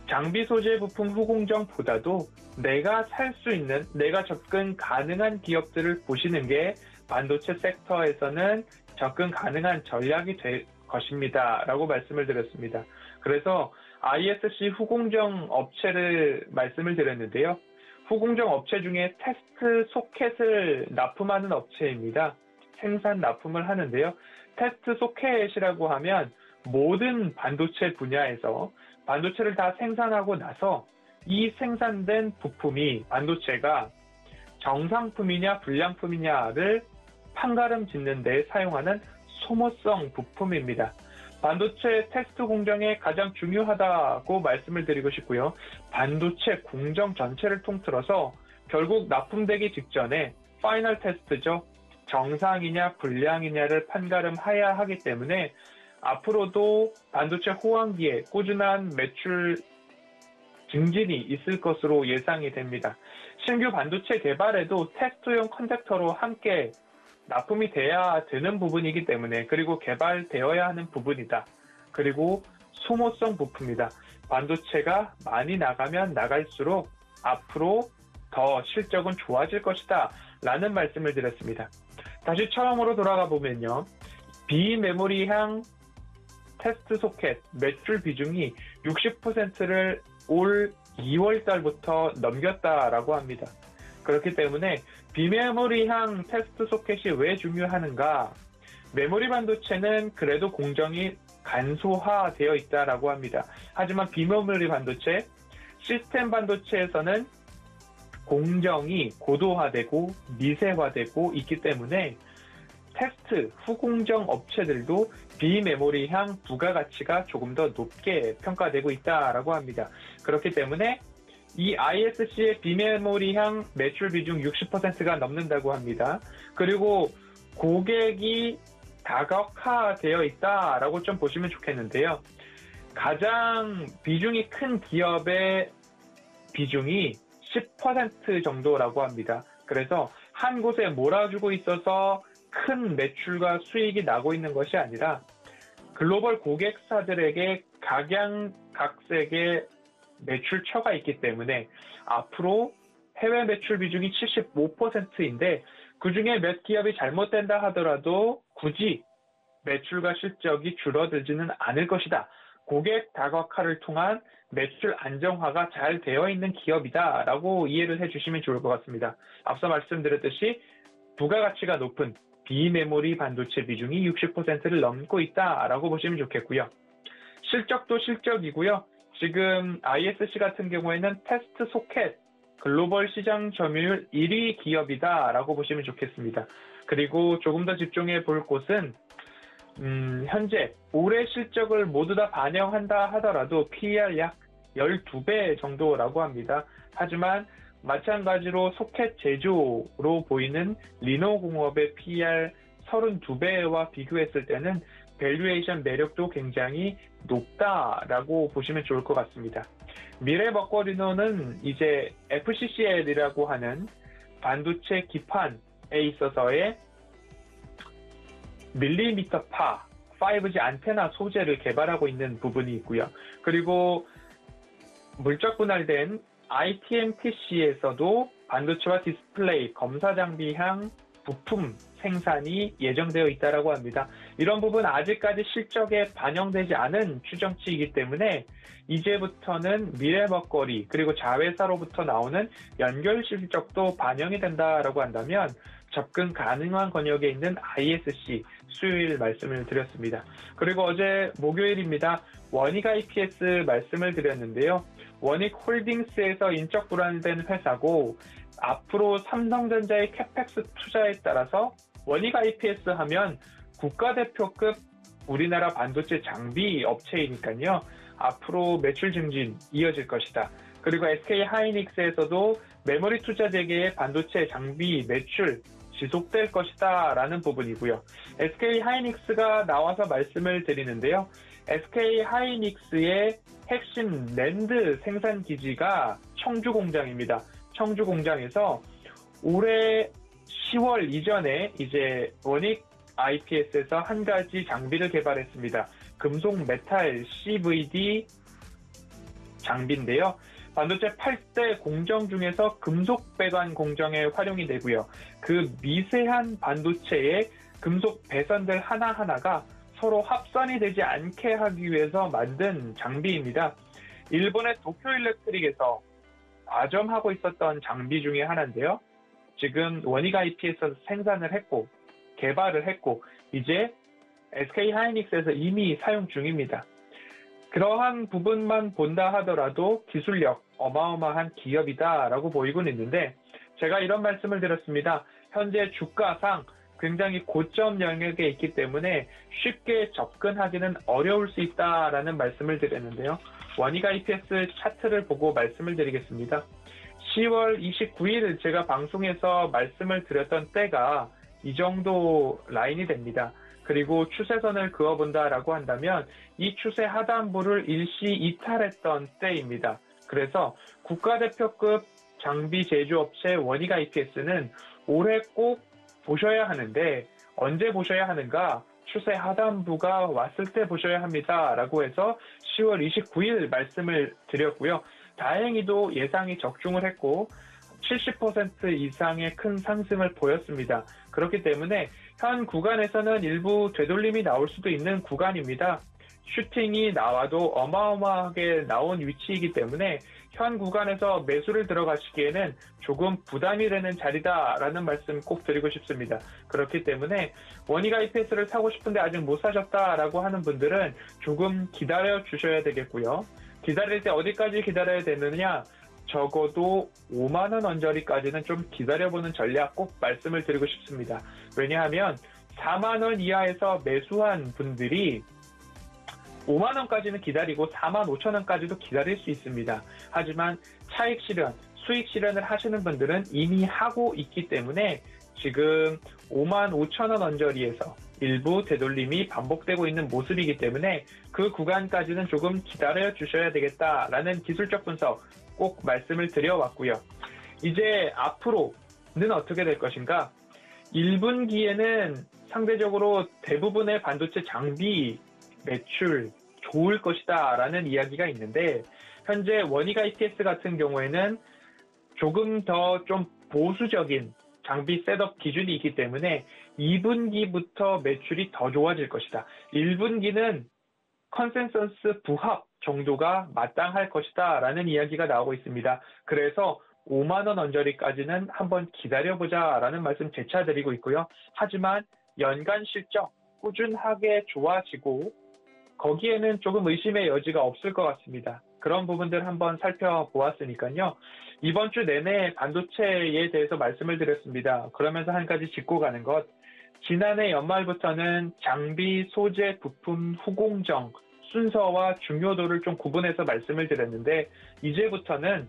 장비 소재 부품 후공정보다도 내가 살 수 있는, 내가 접근 가능한 기업들을 보시는 게 반도체 섹터에서는 접근 가능한 전략이 될 것입니다. 라고 말씀을 드렸습니다. 그래서 ISC 후공정 업체를 말씀을 드렸는데요. 후공정 업체 중에 테스트 소켓을 납품하는 업체입니다. 생산 납품을 하는데요. 테스트 소켓이라고 하면 모든 반도체 분야에서 반도체를 다 생산하고 나서 이 생산된 부품이 반도체가 정상품이냐 불량품이냐를 판가름 짓는 데 사용하는 소모성 부품입니다. 반도체 테스트 공정에 가장 중요하다고 말씀을 드리고 싶고요. 반도체 공정 전체를 통틀어서 결국 납품되기 직전에 파이널 테스트죠. 정상이냐 불량이냐를 판가름해야 하기 때문에 앞으로도 반도체 호황기에 꾸준한 매출 증진이 있을 것으로 예상이 됩니다. 신규 반도체 개발에도 테스트용 컨덕터로 함께 납품이 돼야 되는 부분이기 때문에, 그리고 개발되어야 하는 부분이다. 그리고 소모성 부품이다. 반도체가 많이 나가면 나갈수록 앞으로 더 실적은 좋아질 것이다 라는 말씀을 드렸습니다. 다시 처음으로 돌아가 보면요, 비메모리향 테스트 소켓 매출 비중이 60%를 올 2월 달부터 넘겼다라고 합니다. 그렇기 때문에 비메모리향 테스트 소켓이 왜 중요하는가? 메모리 반도체는 그래도 공정이 간소화되어 있다라고 합니다. 하지만 비메모리 반도체, 시스템 반도체에서는 공정이 고도화되고 미세화되고 있기 때문에 테스트 후공정 업체들도 비메모리향 부가가치가 조금 더 높게 평가되고 있다라고 합니다. 그렇기 때문에 이 ISC의 비메모리향 매출 비중 60%가 넘는다고 합니다. 그리고 고객이 다각화되어 있다라고 좀 보시면 좋겠는데요. 가장 비중이 큰 기업의 비중이 10% 정도라고 합니다. 그래서 한 곳에 몰아주고 있어서 큰 매출과 수익이 나고 있는 것이 아니라 글로벌 고객사들에게 각양각색의 매출처가 있기 때문에 앞으로 해외 매출 비중이 75%인데 그중에 몇 기업이 잘못된다 하더라도 굳이 매출과 실적이 줄어들지는 않을 것이다. 고객 다각화를 통한 매출 안정화가 잘 되어 있는 기업이다 라고 이해를 해주시면 좋을 것 같습니다. 앞서 말씀드렸듯이 부가가치가 높은 비메모리 반도체 비중이 60%를 넘고 있다라고 보시면 좋겠고요. 실적도 실적이고요. 지금 ISC 같은 경우에는 테스트 소켓 글로벌 시장 점유율 1위 기업이다라고 보시면 좋겠습니다. 그리고 조금 더 집중해 볼 곳은 현재 올해 실적을 모두 다 반영한다 하더라도 PER 약 12배 정도라고 합니다. 하지만 마찬가지로 소켓 제조로 보이는 리노공업의 PER 32배와 비교했을 때는 밸류에이션 매력도 굉장히 높다라고 보시면 좋을 것 같습니다. 미래 먹거리노는 이제 FCCL이라고 하는 반도체 기판에 있어서의 밀리미터 파 5G 안테나 소재를 개발하고 있는 부분이 있고요. 그리고 물적 분할된 ITMTC에서도 반도체와 디스플레이, 검사 장비향 부품 생산이 예정되어 있다고 합니다. 이런 부분 아직까지 실적에 반영되지 않은 추정치이기 때문에 이제부터는 미래 먹거리 그리고 자회사로부터 나오는 연결 실적도 반영이 된다라고 한다면 접근 가능한 권역에 있는 ISC 수요일 말씀을 드렸습니다. 그리고 어제 목요일입니다. 원익 IPS 말씀을 드렸는데요. 원익 홀딩스에서 인적 불안된 회사고 앞으로 삼성전자의 캐펙스 투자에 따라서 원익 IPS 하면 국가대표급 우리나라 반도체 장비 업체이니까요. 앞으로 매출 증진 이어질 것이다. 그리고 SK 하이닉스에서도 메모리 투자 재개의 반도체 장비 매출 지속될 것이다 라는 부분이고요. SK 하이닉스가 나와서 말씀을 드리는데요. SK 하이닉스의 핵심 낸드 생산 기지가 청주 공장입니다. 청주 공장에서 올해 10월 이전에 이제 원익 IPS에서 한 가지 장비를 개발했습니다. 금속 메탈 CVD 장비인데요. 반도체 8대 공정 중에서 금속 배관 공정에 활용이 되고요. 그 미세한 반도체의 금속 배선들 하나하나가 서로 합선이 되지 않게 하기 위해서 만든 장비입니다. 일본의 도쿄일렉트릭에서 과점하고 있었던 장비 중에 하나인데요. 지금 원익 IP에서 생산을 했고 개발을 했고 이제 SK 하이닉스에서 이미 사용 중입니다. 그러한 부분만 본다 하더라도 기술력 어마어마한 기업이다라고 보이곤 있는데 제가 이런 말씀을 드렸습니다. 현재 주가상 굉장히 고점 영역에 있기 때문에 쉽게 접근하기는 어려울 수 있다라는 말씀을 드렸는데요. 원익 IPS 차트를 보고 말씀을 드리겠습니다. 10월 29일 제가 방송에서 말씀을 드렸던 때가 이 정도 라인이 됩니다. 그리고 추세선을 그어본다라고 한다면 이 추세 하단부를 일시 이탈했던 때입니다. 그래서 국가대표급 장비 제조업체 원익 IPS는 올해 꼭 보셔야 하는데 언제 보셔야 하는가? 추세 하단부가 왔을 때 보셔야 합니다. 라고 해서 10월 29일 말씀을 드렸고요. 다행히도 예상이 적중을 했고 70% 이상의 큰 상승을 보였습니다. 그렇기 때문에 현 구간에서는 일부 되돌림이 나올 수도 있는 구간입니다. 슈팅이 나와도 어마어마하게 나온 위치이기 때문에 현 구간에서 매수를 들어가시기에는 조금 부담이 되는 자리다라는 말씀 꼭 드리고 싶습니다. 그렇기 때문에 원익 IPS를 사고 싶은데 아직 못 사셨다라고 하는 분들은 조금 기다려 주셔야 되겠고요. 기다릴 때 어디까지 기다려야 되느냐? 적어도 5만 원 언저리까지는 좀 기다려보는 전략 꼭 말씀을 드리고 싶습니다. 왜냐하면 4만 원 이하에서 매수한 분들이 5만 원까지는 기다리고 4만 5천 원까지도 기다릴 수 있습니다. 하지만 차익 실현, 수익 실현을 하시는 분들은 이미 하고 있기 때문에 지금 5만 5천 원 언저리에서 일부 되돌림이 반복되고 있는 모습이기 때문에 그 구간까지는 조금 기다려 주셔야 되겠다라는 기술적 분석 꼭 말씀을 드려왔고요. 이제 앞으로는 어떻게 될 것인가? 1분기에는 상대적으로 대부분의 반도체 장비 매출 좋을 것이다 라는 이야기가 있는데 현재 원익 IPS 같은 경우에는 조금 더 좀 보수적인 장비 셋업 기준이 있기 때문에 2분기부터 매출이 더 좋아질 것이다. 1분기는 컨센서스 부합 정도가 마땅할 것이다 라는 이야기가 나오고 있습니다. 그래서 5만 원 언저리까지는 한번 기다려보자 라는 말씀 재차 드리고 있고요. 하지만 연간 실적 꾸준하게 좋아지고 거기에는 조금 의심의 여지가 없을 것 같습니다. 그런 부분들 한번 살펴보았으니까요. 이번 주 내내 반도체에 대해서 말씀을 드렸습니다. 그러면서 한 가지 짚고 가는 것. 지난해 연말부터는 장비, 소재, 부품, 후공정, 순서와 중요도를 좀 구분해서 말씀을 드렸는데 이제부터는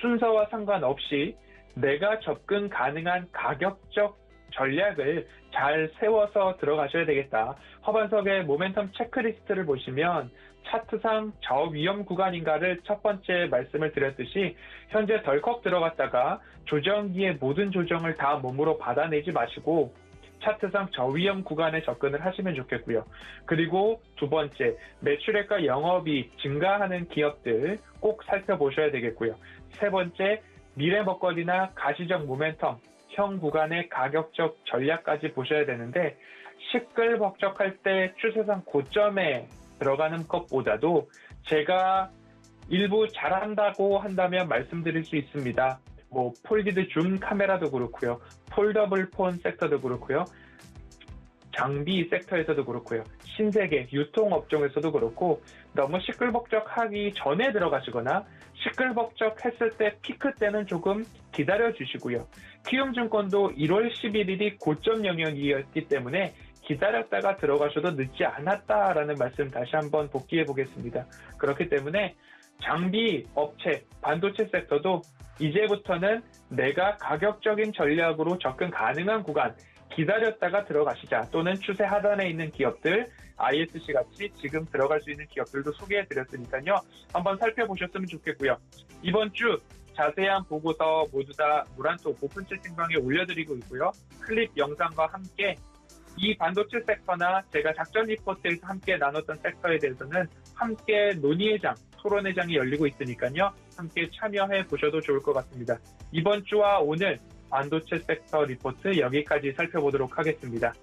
순서와 상관없이 내가 접근 가능한 가격적 전략을 잘 세워서 들어가셔야 되겠다. 허반석의 모멘텀 체크리스트를 보시면 차트상 저위험 구간인가를 첫 번째 말씀을 드렸듯이 현재 덜컥 들어갔다가 조정기의 모든 조정을 다 몸으로 받아내지 마시고 차트상 저위험 구간에 접근을 하시면 좋겠고요. 그리고 두 번째, 매출액과 영업이 증가하는 기업들 꼭 살펴보셔야 되겠고요. 세 번째, 미래 먹거리나 가시적 모멘텀, 형 구간의 가격적 전략까지 보셔야 되는데 시끌벅적할 때 추세상 고점에 들어가는 것보다도 제가 일부 잘한다고 한다면 말씀드릴 수 있습니다. 뭐 폴디드 줌 카메라도 그렇고요. 폴더블 폰 섹터도 그렇고요. 장비 섹터에서도 그렇고요. 신세계, 유통업종에서도 그렇고 너무 시끌벅적하기 전에 들어가시거나 시끌벅적했을 때 피크 때는 조금 기다려주시고요. 키움증권도 1월 11일이 고점 영역이었기 때문에 기다렸다가 들어가셔도 늦지 않았다라는 말씀 다시 한번 복기해 보겠습니다. 그렇기 때문에 장비, 업체, 반도체 섹터도 이제부터는 내가 가격적인 전략으로 접근 가능한 구간 기다렸다가 들어가시자 또는 추세 하단에 있는 기업들 ISC 같이 지금 들어갈 수 있는 기업들도 소개해 드렸으니까요. 한번 살펴보셨으면 좋겠고요. 이번 주 자세한 보고서 모두 다 무란톡 오픈 채팅방에 올려드리고 있고요. 클립 영상과 함께 이 반도체 섹터나 제가 작전 리포트에서 함께 나눴던 섹터에 대해서는 함께 논의회장, 토론회장이 열리고 있으니까요. 함께 참여해 보셔도 좋을 것 같습니다. 이번 주와 오늘 반도체 섹터 리포트 여기까지 살펴보도록 하겠습니다.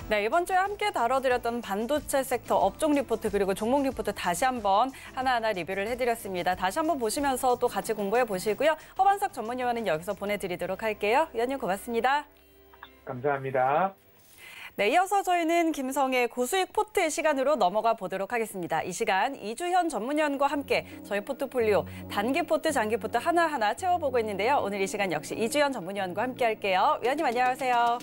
네, 이번 주에 함께 다뤄드렸던 반도체 섹터 업종 리포트 그리고 종목 리포트 다시 한번 하나하나 리뷰를 해드렸습니다. 다시 한번 보시면서 또 같이 공부해 보시고요. 허반석 전문위원은 여기서 보내드리도록 할게요. 위원님 고맙습니다. 감사합니다. 네, 이어서 저희는 김성의 고수익 포트 시간으로 넘어가 보도록 하겠습니다. 이 시간 이주현 전문위원과 함께 저희 포트폴리오 단기 포트, 장기 포트 하나하나 채워보고 있는데요. 오늘 이 시간 역시 이주현 전문위원과 함께 할게요. 위원님 안녕하세요.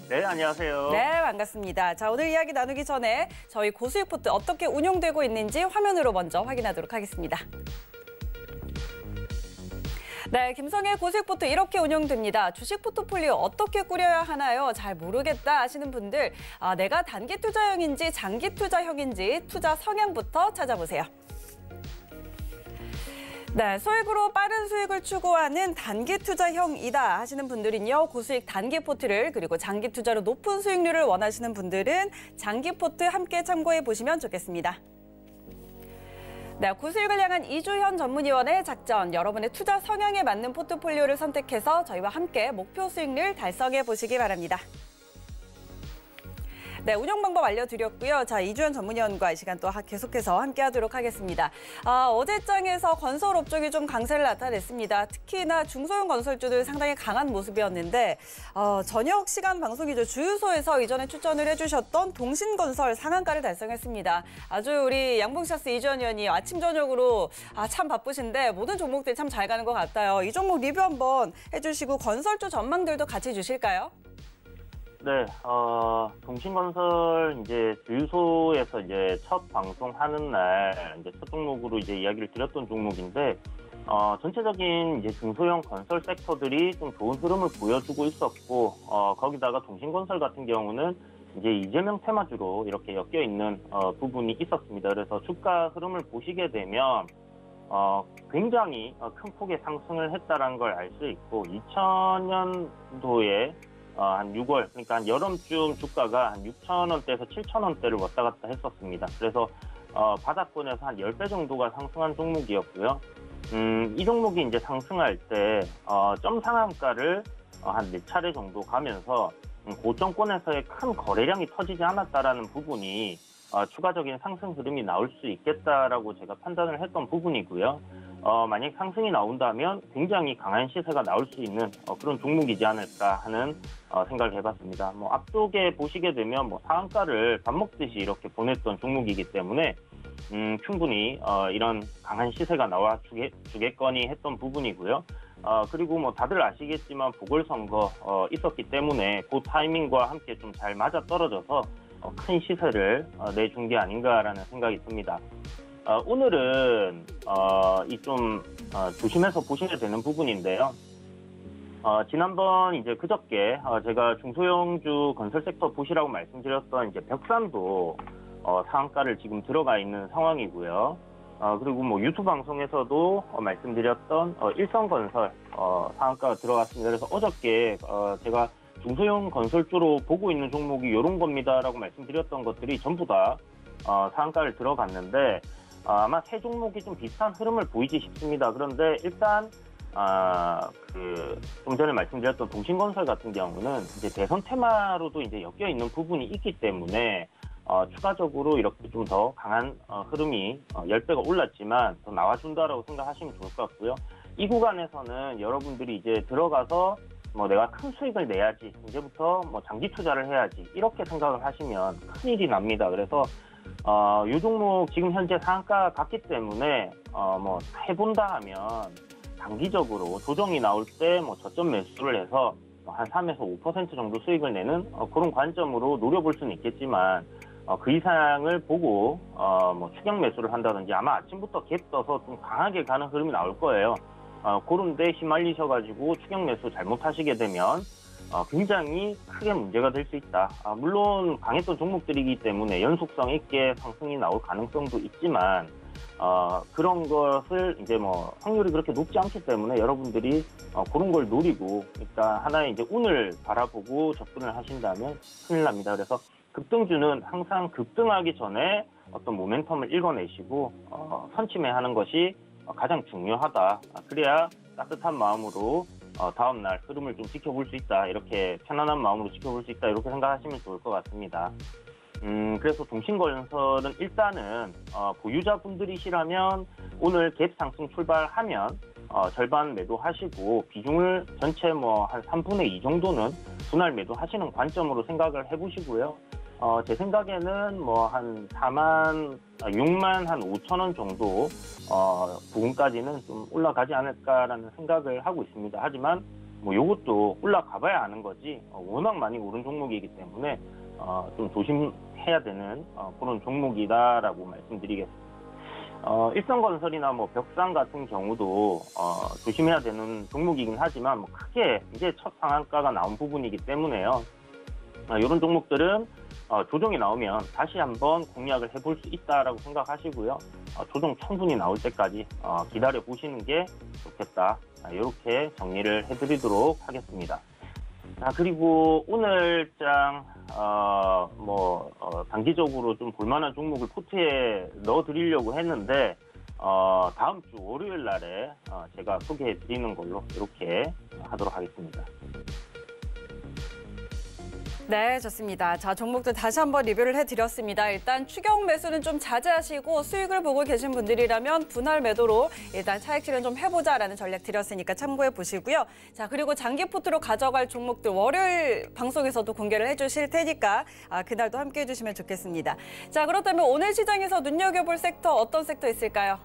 네, 안녕하세요. 네, 반갑습니다. 자, 오늘 이야기 나누기 전에 저희 고수익 포트 어떻게 운용되고 있는지 화면으로 먼저 확인하도록 하겠습니다. 네, 김성의 고수익포트 이렇게 운영됩니다. 주식 포트폴리오 어떻게 꾸려야 하나요? 잘 모르겠다 하시는 분들, 내가 단기 투자형인지 장기 투자형인지 투자 성향부터 찾아보세요. 네, 소액으로 빠른 수익을 추구하는 단기 투자형이다 하시는 분들은요, 고수익 단기 포트를, 그리고 장기 투자로 높은 수익률을 원하시는 분들은 장기 포트 함께 참고해 보시면 좋겠습니다. 네, 고수익을 향한 이주현 전문위원의 작전, 여러분의 투자 성향에 맞는 포트폴리오를 선택해서 저희와 함께 목표 수익률 달성해 보시기 바랍니다. 네, 운영 방법 알려드렸고요. 자, 이주현 전문위원과 이 시간 또 계속해서 함께하도록 하겠습니다. 어제장에서 건설 업종이 좀 강세를 나타냈습니다. 특히나 중소형 건설주들 상당히 강한 모습이었는데 저녁 시간 방송이죠. 주유소에서 이전에 추천을 해주셨던 동신건설 상한가를 달성했습니다. 아주 우리 양봉샤스 이주현 위원이 아침 저녁으로 참 바쁘신데 모든 종목들이 참 잘 가는 것 같아요. 이 종목 리뷰 한번 해주시고 건설주 전망들도 같이 주실까요? 네, 동신건설 이제 주유소에서 이제 첫 방송하는 날 이제 첫 종목으로 이제 이야기를 드렸던 종목인데, 전체적인 이제 중소형 건설 섹터들이 좀 좋은 흐름을 보여주고 있었고, 거기다가 동신건설 같은 경우는 이제 이재명 테마주로 이렇게 엮여 있는 부분이 있었습니다. 그래서 주가 흐름을 보시게 되면 굉장히 큰 폭의 상승을 했다는 걸 알 수 있고, 2000년도에 한 6월, 그러니까 한 여름쯤 주가가 한 6,000원대에서 7,000원대를 왔다 갔다 했었습니다. 그래서 바닥권에서 한 10배 정도가 상승한 종목이었고요. 이 종목이 이제 상승할 때 점 상한가를 한 4차례 정도 가면서 고점권에서의 큰 거래량이 터지지 않았다라는 부분이 추가적인 상승 흐름이 나올 수 있겠다라고 제가 판단을 했던 부분이고요. 만약 상승이 나온다면 굉장히 강한 시세가 나올 수 있는 그런 종목이지 않을까 하는 생각을 해봤습니다. 뭐 앞쪽에 보시게 되면 뭐 상한가를 밥 먹듯이 이렇게 보냈던 종목이기 때문에 충분히 이런 강한 시세가 나와 주겠거니 했던 부분이고요. 그리고 뭐 다들 아시겠지만 보궐선거 있었기 때문에 그 타이밍과 함께 좀 잘 맞아 떨어져서 큰 시세를 내준 게 아닌가라는 생각이 듭니다. 오늘은 좀 조심해서 보셔야 되는 부분인데요. 지난번 이제 그저께 제가 중소형주 건설 섹터 보시라고 말씀드렸던 이제 벽산도 상한가를 지금 들어가 있는 상황이고요. 그리고 뭐 유튜브 방송에서도 말씀드렸던 일성건설 상한가가 들어갔습니다. 그래서 어저께 제가 중소형 건설주로 보고 있는 종목이 이런 겁니다라고 말씀드렸던 것들이 전부 다 상한가를 들어갔는데 아마 세 종목이 좀 비슷한 흐름을 보이지 싶습니다. 그런데 일단 좀 전에 말씀드렸던 동신건설 같은 경우는 이제 대선 테마로도 이제 엮여 있는 부분이 있기 때문에 추가적으로 이렇게 좀 더 강한 흐름이 10배가 올랐지만 더 나와준다라고 생각하시면 좋을 것 같고요. 이 구간에서는 여러분들이 이제 들어가서 뭐 내가 큰 수익을 내야지, 이제부터 뭐 장기 투자를 해야지, 이렇게 생각을 하시면 큰일이 납니다. 그래서 이 종목 지금 현재 상한가 갔기 때문에 뭐 해본다 하면 단기적으로 조정이 나올 때 뭐 저점 매수를 해서 한 3에서 5% 정도 수익을 내는 그런 관점으로 노려볼 수는 있겠지만 그 이상을 보고 뭐 추격 매수를 한다든지 아마 아침부터 갭 떠서 좀 강하게 가는 흐름이 나올 거예요. 그런 데 휘말리셔가지고 추격 매수 잘못하시게 되면 굉장히 크게 문제가 될 수 있다. 물론 강했던 종목들이기 때문에 연속성 있게 상승이 나올 가능성도 있지만 그런 것을 이제 뭐 확률이 그렇게 높지 않기 때문에 여러분들이 그런 걸 노리고 그러니까 하나의 이제 운을 바라보고 접근을 하신다면 큰일 납니다. 그래서 급등주는 항상 급등하기 전에 어떤 모멘텀을 읽어내시고 선침해하는 것이 가장 중요하다. 그래야 따뜻한 마음으로 다음날 흐름을 좀 지켜볼 수 있다. 이렇게 편안한 마음으로 지켜볼 수 있다. 이렇게 생각하시면 좋을 것 같습니다. 그래서 동신건설은 일단은 보유자분들이시라면 오늘 갭 상승 출발하면 절반 매도하시고 비중을 전체 뭐 한 3분의 2 정도는 분할 매도하시는 관점으로 생각을 해보시고요. 제 생각에는 뭐 한 6만 한 5천 원 정도 부분까지는 좀 올라가지 않을까라는 생각을 하고 있습니다. 하지만 뭐 이것도 올라가봐야 아는 거지 워낙 많이 오른 종목이기 때문에 좀 조심해야 되는 그런 종목이다라고 말씀드리겠습니다. 일성건설이나 뭐 벽산 같은 경우도 조심해야 되는 종목이긴 하지만 뭐 크게 이제 첫 상한가가 나온 부분이기 때문에요. 이런 종목들은 조정이 나오면 다시 한번 공략을 해볼 수 있다라고 생각하시고요. 조정 충분히 나올 때까지 기다려 보시는 게 좋겠다. 이렇게 정리를 해드리도록 하겠습니다. 자, 그리고 오늘장 단기적으로 좀 볼만한 종목을 포트에 넣어드리려고 했는데 다음 주 월요일 날에 제가 소개해드리는 걸로 이렇게 하도록 하겠습니다. 네, 좋습니다. 자, 종목들 다시 한번 리뷰를 해드렸습니다. 일단 추격 매수는 좀 자제하시고 수익을 보고 계신 분들이라면 분할 매도로 일단 차익 실현 좀 해보자라는 전략 드렸으니까 참고해 보시고요. 자, 그리고 장기 포트로 가져갈 종목들 월요일 방송에서도 공개를 해주실 테니까 그날도 함께 해주시면 좋겠습니다. 자, 그렇다면 오늘 시장에서 눈여겨볼 섹터 어떤 섹터 있을까요?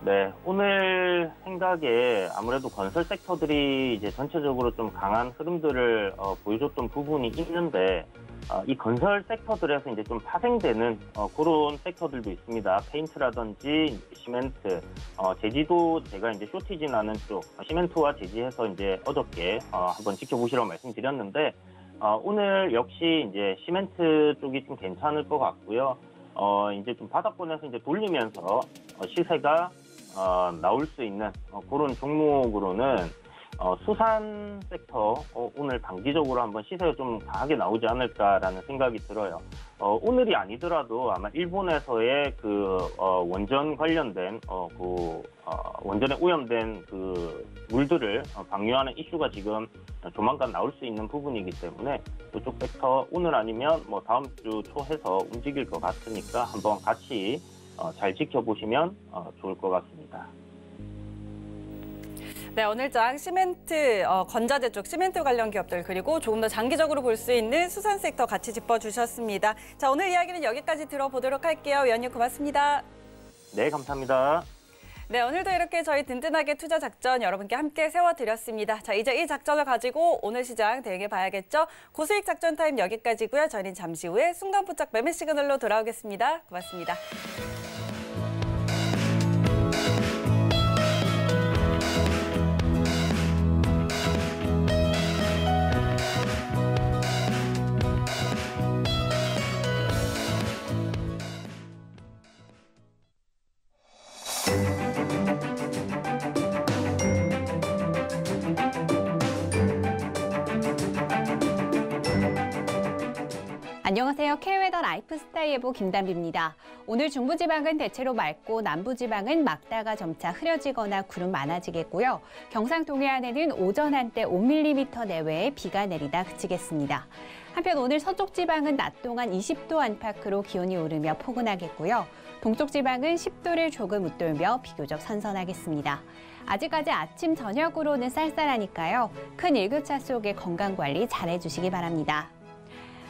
네, 오늘 생각에 아무래도 건설 섹터들이 이제 전체적으로 좀 강한 흐름들을 보여줬던 부분이 있는데 이 건설 섹터들에서 이제 좀 파생되는 그런 섹터들도 있습니다. 페인트라든지 시멘트, 제지도 제가 이제 쇼티지 나는 쪽 시멘트와 제지해서 이제 어저께 한번 지켜보시라고 말씀드렸는데 오늘 역시 이제 시멘트 쪽이 좀 괜찮을 것 같고요. 이제 좀 바닥권에서 이제 돌리면서 시세가 나올 수 있는 그런 종목으로는 수산 섹터 오늘 단기적으로 한번 시세가 좀 강하게 나오지 않을까라는 생각이 들어요. 오늘이 아니더라도 아마 일본에서의 그 원전 관련된 원전에 오염된 그 물들을 방류하는 이슈가 지금 조만간 나올 수 있는 부분이기 때문에 이쪽 섹터 오늘 아니면 뭐 다음 주 초해서 움직일 것 같으니까 한번 같이 잘 지켜보시면 좋을 것 같습니다. 네, 오늘장 시멘트, 건자재 쪽 시멘트 관련 기업들 그리고 조금 더 장기적으로 볼 수 있는 수산 섹터 같이 짚어주셨습니다. 자, 오늘 이야기는 여기까지 들어보도록 할게요. 위원님 고맙습니다. 네, 감사합니다. 네, 오늘도 이렇게 저희 든든하게 투자 작전 여러분께 함께 세워드렸습니다. 자, 이제 이 작전을 가지고 오늘 시장 대응해 봐야겠죠. 고수익 작전 타임 여기까지고요. 저희는 잠시 후에 순간 포착 매매 시그널로 돌아오겠습니다. 고맙습니다. 안녕하세요. K웨더 라이프스타일 예보 김단비입니다. 오늘 중부지방은 대체로 맑고 남부지방은 막다가 점차 흐려지거나 구름 많아지겠고요. 경상 동해안에는 오전 한때 5mm 내외의 비가 내리다 그치겠습니다. 한편 오늘 서쪽 지방은 낮 동안 20도 안팎으로 기온이 오르며 포근하겠고요. 동쪽 지방은 10도를 조금 웃돌며 비교적 선선하겠습니다. 아직까지 아침 저녁으로는 쌀쌀하니까요. 큰 일교차 속에 건강관리 잘해주시기 바랍니다.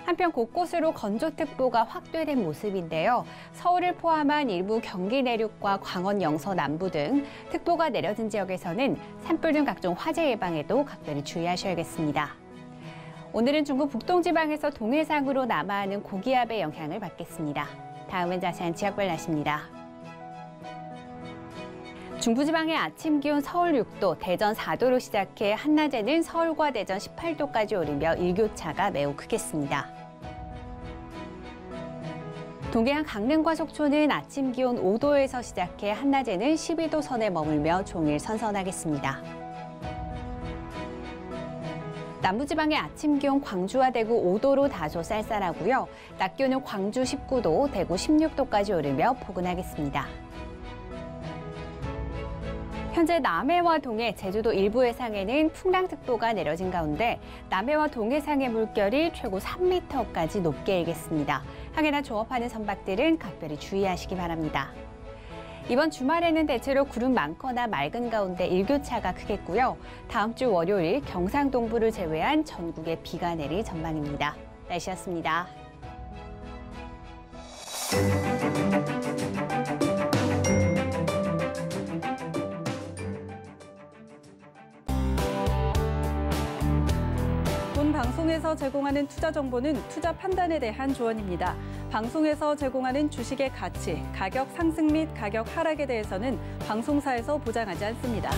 한편 곳곳으로 건조특보가 확대된 모습인데요. 서울을 포함한 일부 경기 내륙과 광원 영서 남부 등 특보가 내려진 지역에서는 산불 등 각종 화재 예방에도 각별히 주의하셔야겠습니다. 오늘은 중국 북동지방에서 동해상으로 남하하는 고기압의 영향을 받겠습니다. 다음은 자세한 지역별 날씨입니다. 중부지방의 아침 기온 서울 6도, 대전 4도로 시작해 한낮에는 서울과 대전 18도까지 오르며 일교차가 매우 크겠습니다. 동해안 강릉과 속초는 아침 기온 5도에서 시작해 한낮에는 12도 선에 머물며 종일 선선하겠습니다. 남부지방의 아침 기온 광주와 대구 5도로 다소 쌀쌀하고요. 낮 기온은 광주 19도, 대구 16도까지 오르며 포근하겠습니다. 현재 남해와 동해, 제주도 일부 해상에는 풍랑특보가 내려진 가운데 남해와 동해상의 물결이 최고 3m까지 높게 일겠습니다. 항해나 조업하는 선박들은 각별히 주의하시기 바랍니다. 이번 주말에는 대체로 구름 많거나 맑은 가운데 일교차가 크겠고요. 다음 주 월요일 경상동부를 제외한 전국에 비가 내릴 전망입니다. 날씨였습니다. 본 방송에서 제공하는 투자 정보는 투자 판단에 대한 조언입니다. 방송에서 제공하는 주식의 가치, 가격 상승 및 가격 하락에 대해서는 방송사에서 보장하지 않습니다.